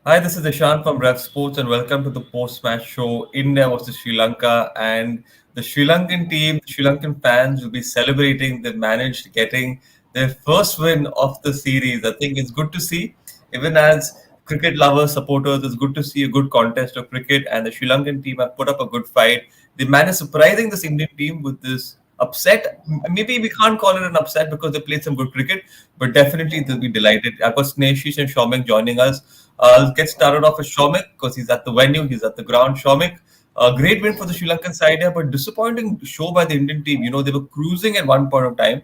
Hi, this is Ishan from Rev Sports, and welcome to the post-match show India versus Sri Lanka. And the Sri Lankan team, the Sri Lankan fans will be celebrating. They managed getting their first win of the series. I think it's good to see, even as cricket lovers, supporters. It's good to see a good contest of cricket, and the Sri Lankan team have put up a good fight. They managed surprising this Indian team with this upset. Maybe we can't call it an upset because they played some good cricket, but definitely they'll be delighted. I've got Sneshish and Shomik joining us. I'll get started off with Shomik because he's at the venue, he's at the ground. Shomik, a great win for the Sri Lankan side here, but disappointing show by the Indian team. They were cruising at one point of time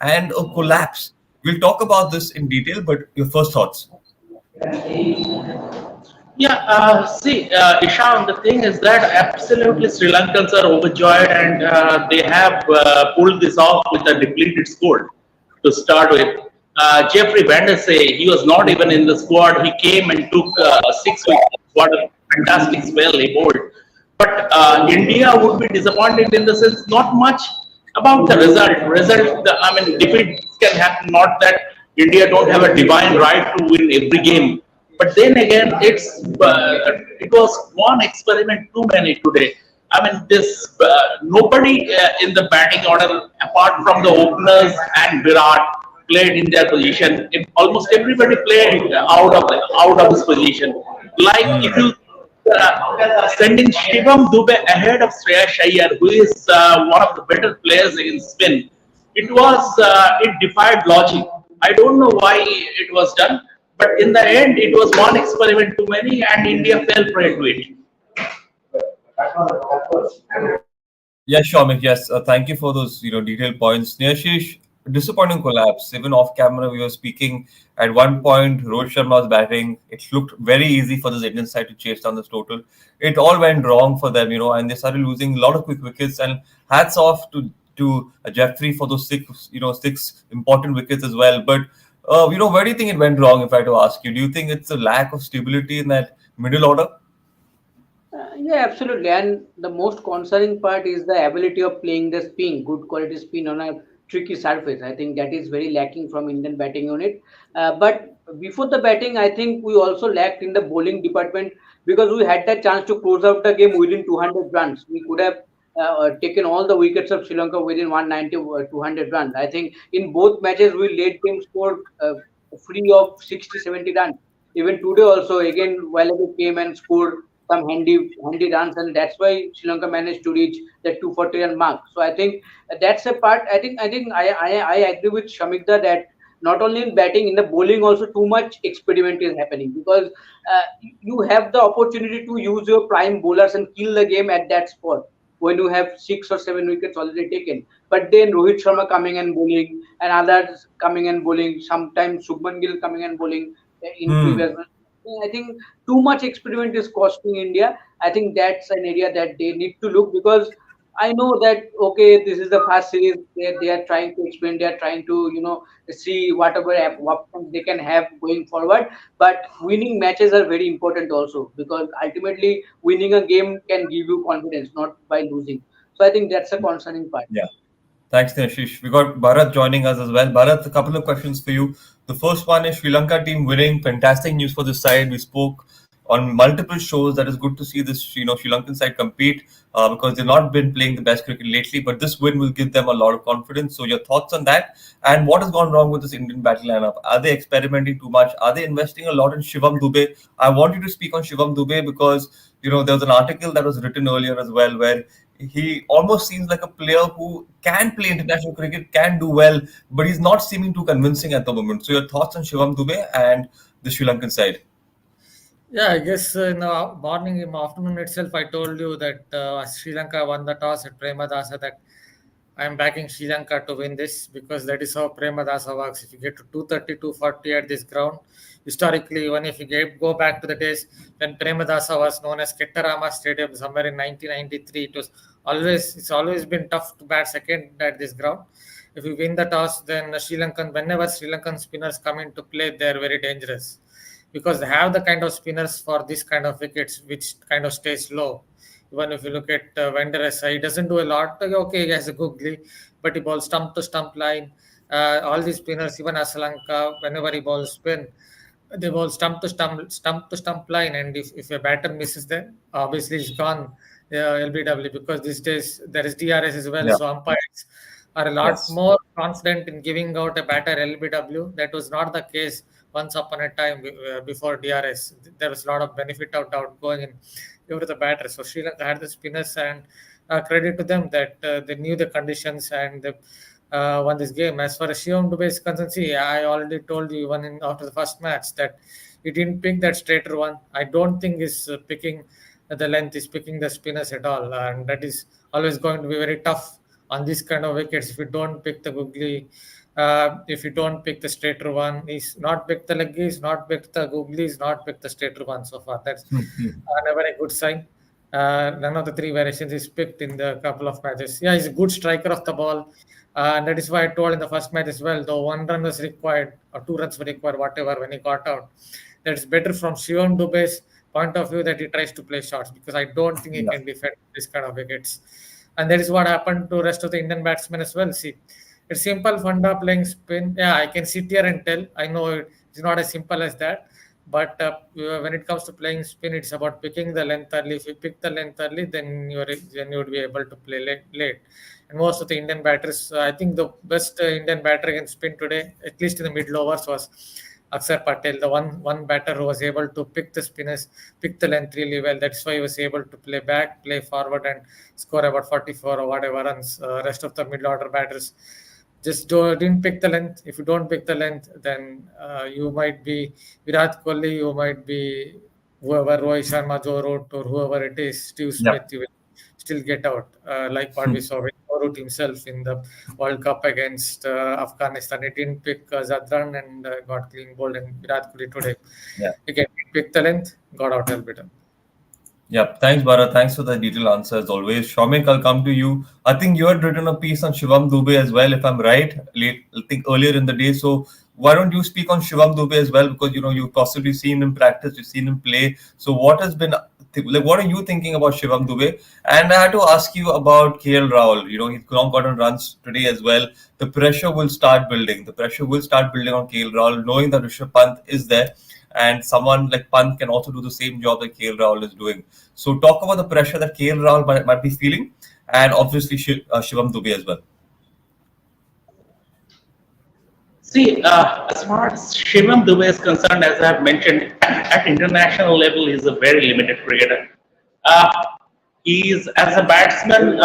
and a collapse. We'll talk about this in detail, but your first thoughts. Ishan, the thing is that absolutely Sri Lankans are overjoyed and they have pulled this off with a depleted squad to start with. Jeffrey Vandesay, he was not even in the squad. He came and took 6 wickets. What a fantastic spell he bowled. But India would be disappointed in the sense not much about the result. Defeat can happen. Not that India don't have a divine right to win every game, but then again, it was one experiment too many today. This nobody in the batting order apart from the openers and Virat played in their position. Almost everybody played out of his position. Like if you sending Shivam Dubey ahead of Shreyas Iyer, who is one of the better players in spin. It defied logic. I don't know why it was done, but in the end, it was one experiment too many, and India fell prey to it. Yes, Shomik, yes. Thank you for those detailed points. Neashish, disappointing collapse. Even off camera, we were speaking. At one point, Rohit Sharma was batting. It looked very easy for this Indian side to chase down this total. It all went wrong for them, and they started losing a lot of quick wickets. And hats off to Jeffrey for those six important wickets as well. But where do you think it went wrong? If I had to ask you, do you think it's a lack of stability in that middle order? Yeah, absolutely. And the most concerning part is the ability of playing the spin, good quality spin on a tricky surface. I think that is very lacking from Indian batting unit. But before the batting, I think we also lacked in the bowling department because we had that chance to close out the game within 200 runs. We could have taken all the wickets of Sri Lanka within 190 or 200 runs. I think in both matches we led them score free of 60, 70 runs. Even today also, again, Wallaby came and scored some handy runs, and that's why Sri Lanka managed to reach the 240 run mark. So I think that's a part. I agree with Shamikda that not only in batting, in the bowling also too much experiment is happening because you have the opportunity to use your prime bowlers and kill the game at that spot when you have 6 or 7 wickets already taken. But then Rohit Sharma coming and bowling and others coming and bowling, sometimes Shubman Gill coming and bowling in Hmm. previous. I think too much experiment is costing India. I think that's an area that they need to look because I know that okay, this is the first series. They are trying to experiment. They are trying to see whatever options they can have going forward. But winning matches are very important also because ultimately winning a game can give you confidence, not by losing. So I think that's a concerning part. Yeah. Thanks, Ashish. We got Bharat joining us as well. Bharat, a couple of questions for you. The first one is Sri Lanka team winning. Fantastic news for this side. We spoke on multiple shows. That is good to see this, Sri Lankan side compete because they've not been playing the best cricket lately. But this win will give them a lot of confidence. So, your thoughts on that? And what has gone wrong with this Indian batting lineup? Are they experimenting too much? Are they investing a lot in Shivam Dubey? I want you to speak on Shivam Dubey because there was an article that was written earlier as well where he almost seems like a player who can play international cricket, can do well, but he's not seeming too convincing at the moment. So, your thoughts on Shivam Dubey and the Sri Lankan side? Yeah, I guess in the morning, in the afternoon itself, I told you that Sri Lanka won the toss at Premadasa that I am backing Sri Lanka to win this because that is how Premadasa works. If you get to 230, 240 at this ground, historically, even if you go back to the days when Premadasa was known as Kettarama Stadium somewhere in 1993, it's always been tough to bat second at this ground. If you win the toss, then whenever Sri Lankan spinners come into play, they are very dangerous because they have the kind of spinners for this kind of wickets, which kind of stays low. Even if you look at Vanderessa, he doesn't do a lot. Okay, he has a googly, but he bowls stump to stump line. All these spinners, even Asalanka, whenever he bowls spin, they bowl stump to stump line, and if a batter misses them, obviously it's gone LBW, because these days there is DRS as well. Yeah. So umpires are a lot Yes. more confident in giving out a batter LBW. That was not the case once upon a time before DRS. There was a lot of benefit of doubt going in favor of the batter. So Sri Lanka had the spinners, and credit to them that they knew the conditions, and they won this game. As far as Shivam Dubey is concerned, see, I already told you even after the first match that he didn't pick that straighter one. I don't think he's picking the length, is picking the spinners at all, and that is always going to be very tough on this kind of wickets. If you don't pick the googly, if you don't pick the straighter one, he's not picked the leggy, he's not picked the googly, he's not picked the straighter one so far. That's never a good sign. None of the three variations is picked in the couple of matches. Yeah, he's a good striker of the ball. And that is why I told in the first match as well, though 1 run was required or 2 runs were required, whatever, when he got out. That is better from Shivam Dubey's point of view that he tries to play shots, because I don't think he Yeah. can defend this kind of wickets. And that is what happened to rest of the Indian batsmen as well. See, it's simple funda playing spin. Yeah, I can sit here and tell. I know it's not as simple as that. But when it comes to playing spin, it's about picking the length early. If you pick the length early, then you would be able to play late. And most of the Indian batters, I think the best Indian batter against spin today, at least in the middle overs, was Akshar Patel, the one batter who was able to pick the spinners, pick the length really well. That's why he was able to play back, play forward, and score about 44 or whatever runs. Rest of the middle order batters just didn't pick the length. If you don't pick the length, then you might be Virat Kohli, you might be whoever, Rohit Sharma, Joe Root, or whoever it is, Steve Yeah. Smith, you will still get out, like what we saw with Root himself in the World Cup against Afghanistan. He didn't pick Zadran and got clean bowled, and Virat Kohli today, Yeah. again, he picked the length, got out a bit. Yeah, thanks, Bharat. Thanks for the detailed answer as always. Shamik, I'll come to you. I think you had written a piece on Shivam Dubey as well, if I'm right, I think earlier in the day. So why don't you speak on Shivam Dubey as well? Because you've possibly seen him practice, you've seen him play. So what has been like? What are you thinking about Shivam Dubey? And I had to ask you about KL Rahul. He's now gotten runs today as well. The pressure will start building. The pressure will start building on KL Rahul, knowing that Rishabh Pant is there. And someone like Pant can also do the same job that KL Rahul is doing. So talk about the pressure that KL Rahul might be feeling, and obviously Shivam Dubey as well. See, as far as Shivam Dubey is concerned, as I have mentioned, at international level, he's a very limited cricketer. Uh, he's as a batsman,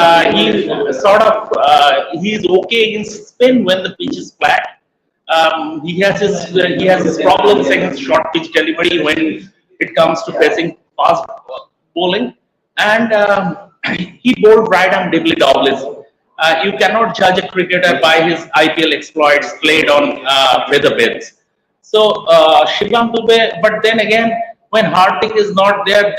he's okay against spin when the pitch is flat. He has his problems against short pitch delivery when it comes to facing fast bowling, and he bowled right arm deeply doubles. You cannot judge a cricketer by his IPL exploits played on feather beds. So Shivam Dubey, but then again, when Hardik is not there,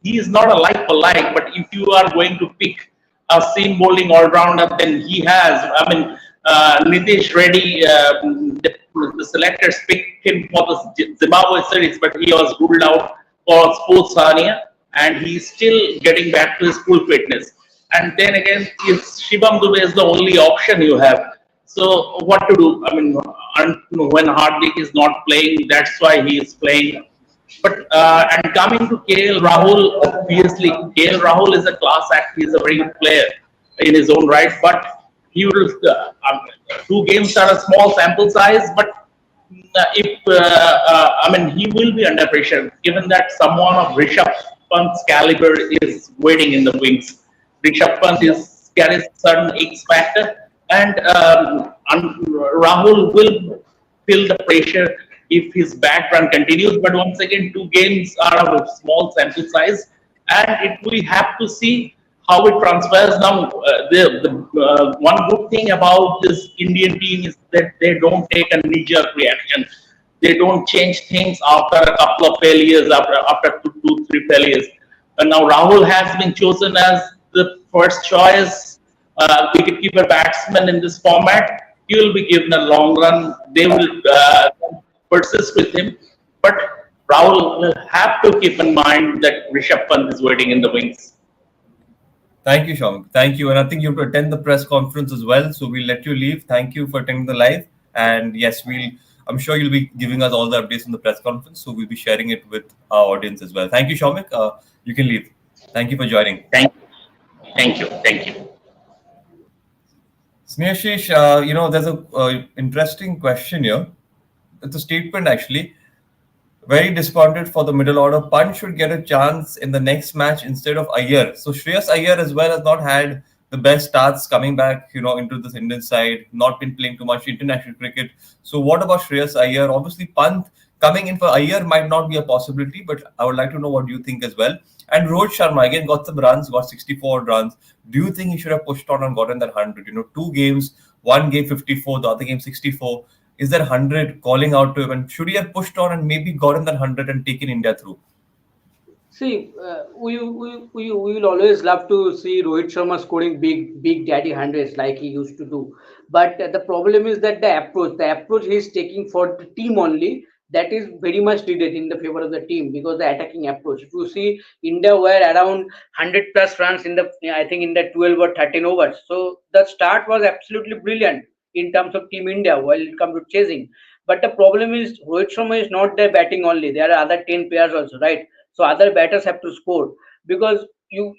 he is not a like for like. But if you are going to pick a seam bowling all rounder, then he has. I mean, Nitish Reddy, the selectors picked him for the Zimbabwe series, but he was ruled out for Sports Sania, and he's still getting back to his full fitness. And then again, if Shivam Dubey is the only option you have, so what to do? I mean, when Hardik is not playing, that's why he is playing. But and coming to KL Rahul, obviously KL Rahul is a class act. He is a very good player in his own right, but he will. 2 games are a small sample size, but if I mean, he will be under pressure given that someone of Rishabh Pant's caliber is waiting in the wings. Rishabh Pant carries certain X factor, and Rahul will feel the pressure if his bad run continues. But once again, 2 games are of a small sample size, and we have to see how it transfers. Now, one good thing about this Indian team is that they don't take a knee-jerk reaction. They don't change things after a couple of failures, after two, three failures. And now Rahul has been chosen as the first choice wicketkeeper batsman in this format. He will be given a long run. They will persist with him. But Rahul will have to keep in mind that Rishabh Pant is waiting in the wings. Thank you, Shamik. Thank you. And I think you have to attend the press conference as well. So we'll let you leave. Thank you for attending the live. And yes, I'm sure you'll be giving us all the updates in the press conference, so we'll be sharing it with our audience as well. Thank you, Shaumik. You can leave. Thank you for joining. Thank, thank you, thank you. Snehashish, there's a interesting question here. It's a statement actually. Very disappointed for the middle order. Pant should get a chance in the next match instead of Iyer. So Shreyas Iyer as well has not had the best starts coming back, into this Indian side. Not been playing too much international cricket. So what about Shreyas Iyer? Obviously, Pant coming in for Iyer might not be a possibility, but I would like to know what you think as well. And Rohit Sharma again got some runs, got 64 runs. Do you think he should have pushed on and gotten that 100? Two games, one game 54, the other game 64. Is that 100 calling out to him? And should he have pushed on and maybe gotten that 100 and taken India through? See, we will always love to see Rohit Sharma scoring big daddy hundreds like he used to do. But the problem is that the approach he is taking for the team only, that is very much needed in the favor of the team because the attacking approach. If you see, India were around 100 plus runs in the, I think, in the 12 or 13 overs. So the start was absolutely brilliant in terms of Team India while it comes to chasing. But the problem is Rohit Sharma is not there batting only. There are other 10 players also, right? So other batters have to score because you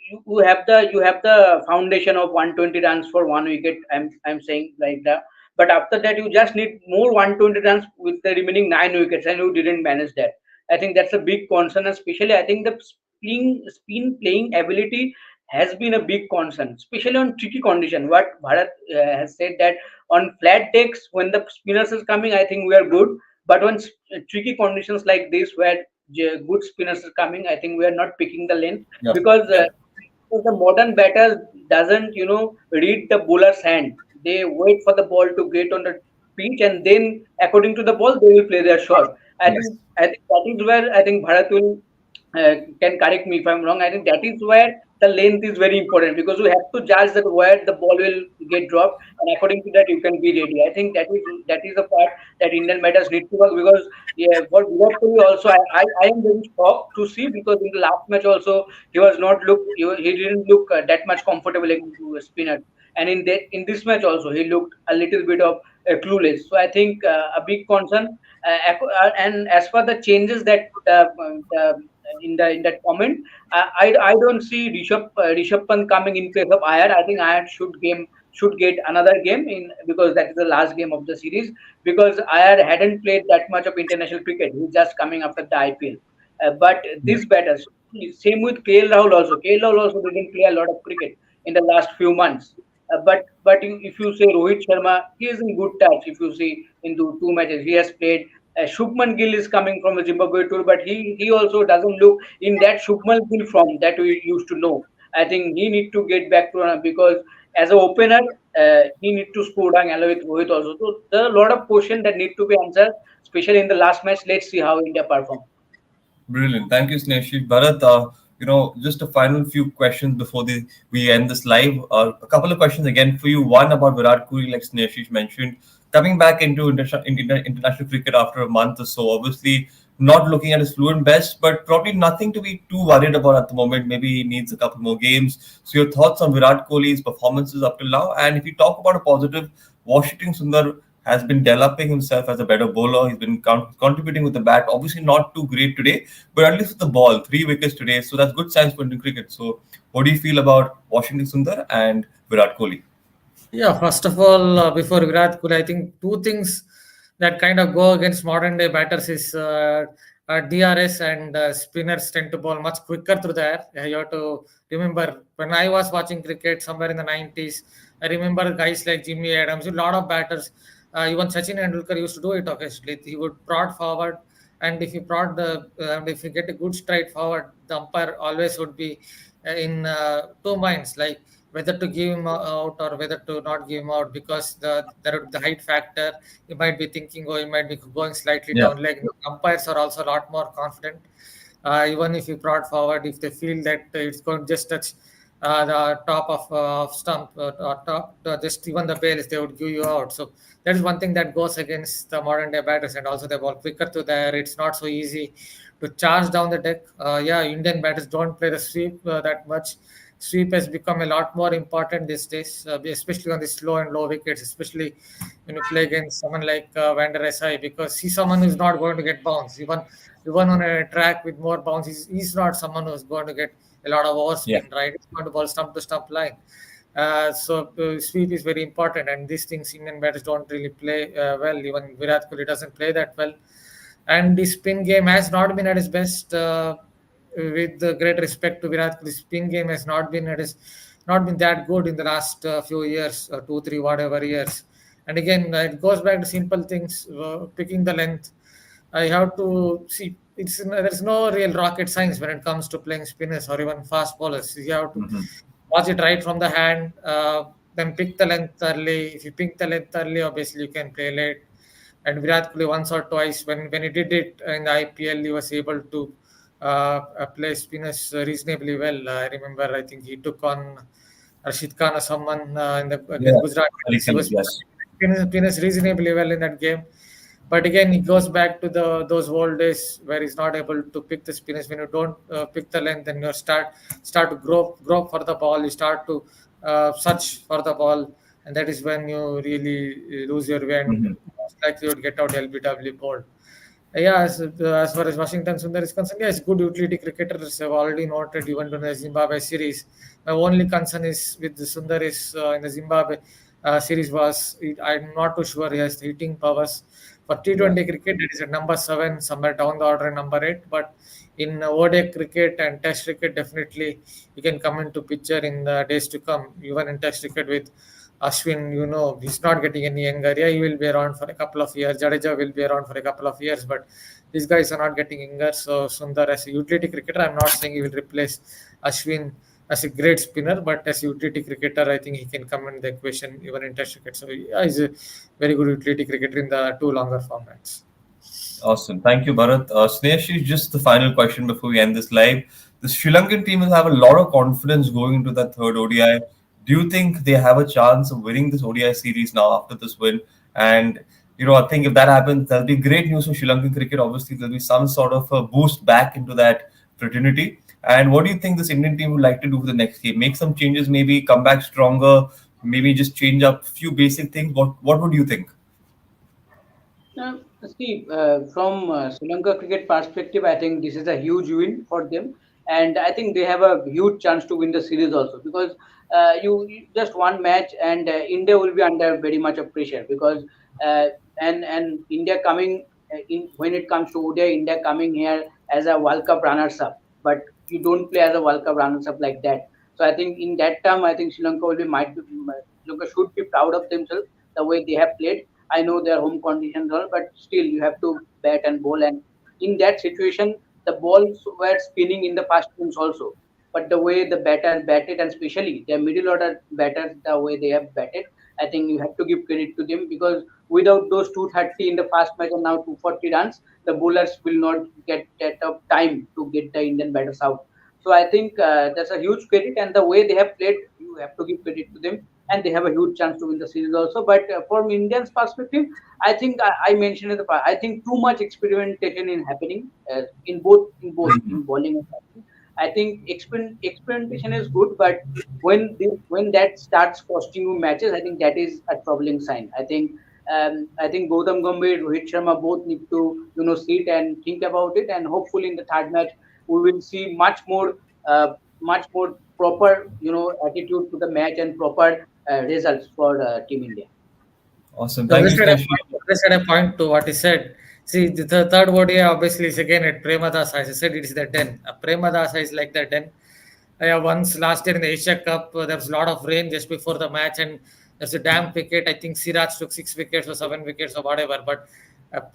have the foundation of 120 runs for one wicket. I'm saying like that. But after that, you just need more 120 runs with the remaining nine wickets, and you didn't manage that. I think that's a big concern, especially I think the spin playing ability has been a big concern, especially on tricky condition. What Bharat has said that on flat decks when the spinners is coming, I think we are good. But on tricky conditions like this, where good spinners are coming, I think we are not picking the lane Yeah. because the modern batters doesn't read the bowler's hand. They wait for the ball to get on the pitch and then according to the ball they will play their shot. I Yes. think I think that is where I think Bharat will can correct me if I'm wrong. I think that is where the length is very important because you have to judge that where the ball will get dropped, and according to that you can be ready. I think that is the part that Indian batters need to work because yeah, for Virat Kohli also I am very shocked to see because in the last match also he was not look he didn't look that much comfortable into a spinner, and in this match also he looked a little bit of clueless. So I think a big concern. And as for the changes that in that comment, I don't see Rishabh Pant coming in place of Iyer. I think Iyer should get another game in because that is the last game of the series because Iyer hadn't played that much of international cricket. He's just coming after the IPL. But Yeah. this batters, same with KL Rahul also. KL Rahul also didn't play a lot of cricket in the last few months. But if you say Rohit Sharma, he is in good touch. If you see into two matches, he has played. Shubman Gill is coming from the Zimbabwe tour, but he also doesn't look in that Shubman Gill form that we used to know. I think he need to get back to because as an opener, he need to score down along with Rohit also. So there are a lot of questions that need to be answered, especially in the last match. Let's see how India perform. Brilliant. Thank you, Snehashi. Bharat, just a final few questions before we end this live. A couple of questions again for you. One about Virat Kohli, like Snehashi mentioned, coming back into international cricket after a month or so. Obviously, not looking at his fluent best, but probably nothing to be too worried about at the moment. Maybe he needs a couple more games. So, your thoughts on Virat Kohli's performances up till now? And if you talk about a positive, Washington Sundar has been developing himself as a better bowler. He's been contributing with the bat. Obviously, not too great today, but at least with the ball, 3 wickets today. So that's good signs for Indian cricket. So, what do you feel about Washington Sundar and Virat Kohli? Yeah, first of all, before Virat Kohli, I think two things that kind of go against modern day batters is DRS and spinners tend to bowl much quicker through the air. You have to remember when I was watching cricket somewhere in the 90s, I remember guys like Jimmy Adams, a lot of batters, even Sachin Tendulkar used to do it occasionally. He would prod forward, and if you if you get a good straight forward, the umpire always would be in two minds, like whether to give him out or whether to not give him out because the height factor. You might be thinking, oh, he might be going slightly Yeah. down leg. Umpires are also a lot more confident. Even if you prod forward, if they feel that it's going to just touch the top of stump or top, just even the bails, they would give you out. So that is one thing that goes against the modern day batters, and also they ball quicker to the air. It's not so easy to charge down the deck. Yeah, Indian batters don't play the sweep that much. sweep has become a lot more important these days, especially on the slow and low wickets, especially when you play against someone like Van der SI, because he's someone who's not going to get bounced. Even on a track with more bounce, he's not someone who's going to get a lot of Yeah. overspin, right? He's going to ball stump to stump line. So sweep is very important, and these things Indian batters don't really play well. Even Virat Kohli doesn't play that well, and the spin game has not been at its best. With great respect to Virat Kohli, spin game has not been that good in the last few years, 2, 3, whatever years. And again, it goes back to simple things, picking the length. I have to see. There's no real rocket science when it comes to playing spinners or even fast bowlers. You have to Hmm. watch it right from the hand, then pick the length early. If you pick the length early, obviously you can play late. And Virat Kohli once or twice, when he did it in the IPL, he was able to play spinners reasonably well. I remember, I think he took on Rashid Khan or someone in the Yeah. against Gujarat. Ali He Khalid, was yes. spinners reasonably well in that game. But again, it goes back to the those old days where he's not able to pick the spinners. When you don't pick the length, then you start to grow for the ball. You start to search for the ball, and that is when you really lose your way and Hmm. most likely you would get out LBW bold. Yeah, as far as Washington Sundar is concerned, yes, good utility cricketers have already noted even in the Zimbabwe series. My only concern is with the Sundar is in the Zimbabwe series I'm not too sure he has the hitting powers. For Yeah. T20 cricket, it is at number 7, somewhere down the order, number 8. But in ODI cricket and Test cricket, definitely he can come into picture in the days to come. Even in Test cricket with Ashwin, he's not getting any younger. Yeah, he will be around for a couple of years. Jadeja will be around for a couple of years, but these guys are not getting younger. So Sundar, as a utility cricketer, I'm not saying he will replace Ashwin as a great spinner, but as a utility cricketer, I think he can come in the equation even in Test cricket. So yeah, he's a very good utility cricketer in the two longer formats. Awesome. Thank you, Bharat. Snehashi, just the final question before we end this live. The Sri Lankan team will have a lot of confidence going into that third ODI. Do you think they have a chance of winning this ODI series now after this win? And, I think if that happens, that'll be great news for Sri Lankan cricket. Obviously, there'll be some sort of a boost back into that fraternity. And what do you think this Indian team would like to do for the next game? Make some changes, maybe come back stronger, maybe just change up a few basic things. What would you think? See, from Sri Lanka cricket perspective, I think this is a huge win for them, and I think they have a huge chance to win the series also because you just one match and India will be under very much of pressure because uh, and India coming in when it comes to ODI, India coming here as a World Cup runners up, but you don't play as a World Cup runners up like that. So I think in that term, I think Sri Lanka will be Sri Lanka should be proud of themselves the way they have played. I know their home conditions all, but still you have to bat and bowl. And in that situation, the balls were spinning in the first innings also. But the way the batters batted, and especially their middle order batters, the way they have batted, I think you have to give credit to them because without those 230 in the first match and now 240 runs, the bowlers will not get that of time to get the Indian batters out. So I think that's a huge credit, and the way they have played, you have to give credit to them and they have a huge chance to win the series also. But from Indians' perspective, I think I mentioned in the past, I think too much experimentation is happening in bowling and batting. I think experimentation is good, but when that starts costing you matches, I think that is a troubling sign. I think Gautam Gambhir, Rohit Sharma both need to sit and think about it, and hopefully in the third match we will see much more proper attitude to the match and proper results for Team India. Awesome. So Thank you, just Snehashi. add a point to what he said. See, the third ODI obviously is again at Premadasa. As I said, it is the 10. Premadasa is like the 10. Once last year in the Asia Cup, there was a lot of rain just before the match, and there's a damn wicket. I think Siraj took 6 wickets or 7 wickets or whatever. But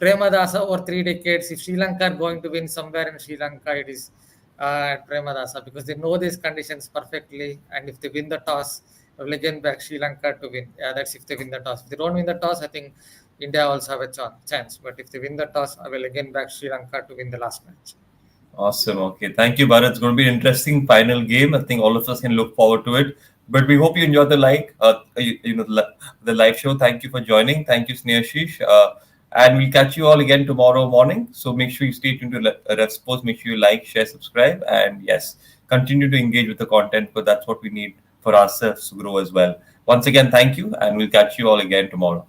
Premadasa over 3 decades, if Sri Lanka are going to win somewhere in Sri Lanka, it is at Premadasa because they know these conditions perfectly. And if they win the toss, they will again back Sri Lanka to win. Yeah, that's if they win the toss. If they don't win the toss, I think India also have a chance. But if they win the toss, I will again back Sri Lanka to win the last match. Awesome. Okay. Thank you, Bharat. It's going to be an interesting final game. I think all of us can look forward to it. But we hope you enjoyed the the live show. Thank you for joining. Thank you, Snehashi. And we'll catch you all again tomorrow morning. So make sure you stay tuned to Ref Sports. Make sure you like, share, subscribe, and yes, continue to engage with the content because that's what we need for ourselves to grow as well. Once again, thank you, and we'll catch you all again tomorrow.